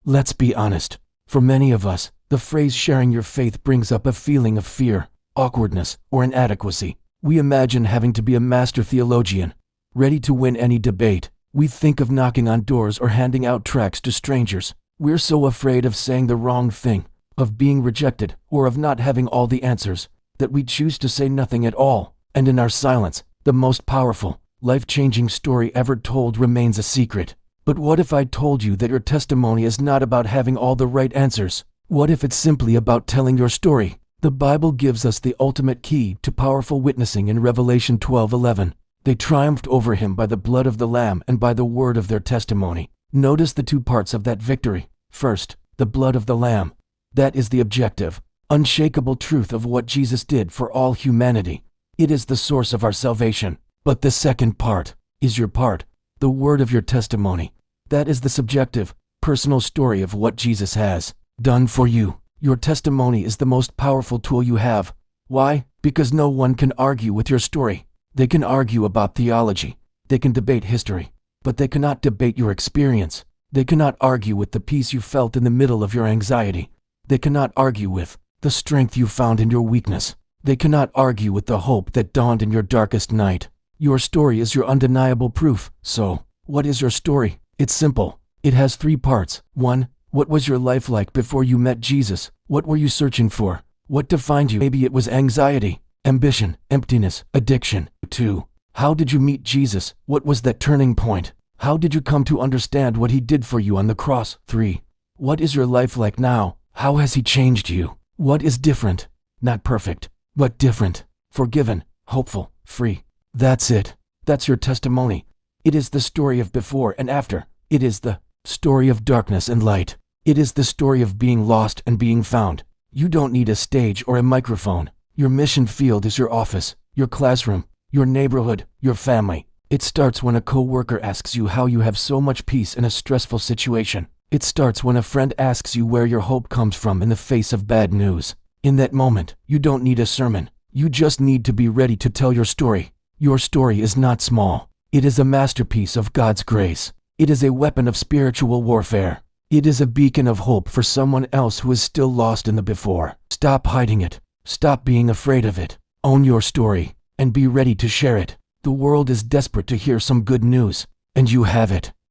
Let's be honest. For many of us, the phrase sharing your faith brings up a feeling of fear, awkwardness, or inadequacy. We imagine having to be a master theologian, ready to win any debate. We think of knocking on doors or handing out tracts to strangers. We're so afraid of saying the wrong thing, of being rejected, or of not having all the answers, that we choose to say nothing at all. And in our silence, the most powerful, life-changing story ever told remains a secret. But what if I told you that your testimony is not about having all the right answers? What if it's simply about telling your story? The Bible gives us the ultimate key to powerful witnessing in Revelation 12:11. They triumphed over him by the blood of the Lamb and by the word of their testimony. Notice the two parts of that victory. First, the blood of the Lamb. That is the objective, unshakable truth of what Jesus did for all humanity. It is the source of our salvation. But the second part is your part, the word of your testimony. That is the subjective, personal story of what Jesus has done for you. Your testimony is the most powerful tool you have. Why? Because no one can argue with your story. They can argue about theology. They can debate history. But they cannot debate your experience. They cannot argue with the peace you felt in the middle of your anxiety. They cannot argue with the strength you found in your weakness. They cannot argue with the hope that dawned in your darkest night. Your story is your undeniable proof. So, what is your story? It's simple. It has three parts. 1. What was your life like before you met Jesus? What were you searching for? What defined you? Maybe it was anxiety, ambition, emptiness, addiction. 2. How did you meet Jesus? What was that turning point? How did you come to understand what he did for you on the cross? 3. What is your life like now? How has he changed you? What is different? Not perfect, but different. Forgiven, hopeful, free. That's it. That's your testimony. It is the story of before and after. It is the story of darkness and light. It is the story of being lost and being found. You don't need a stage or a microphone. Your mission field is your office, your classroom, your neighborhood, your family. It starts when a coworker asks you how you have so much peace in a stressful situation. It starts when a friend asks you where your hope comes from in the face of bad news. In that moment, you don't need a sermon. You just need to be ready to tell your story. Your story is not small. It is a masterpiece of God's grace. It is a weapon of spiritual warfare. It is a beacon of hope for someone else who is still lost in the before. Stop hiding it. Stop being afraid of it. Own your story and be ready to share it. The world is desperate to hear some good news, and you have it.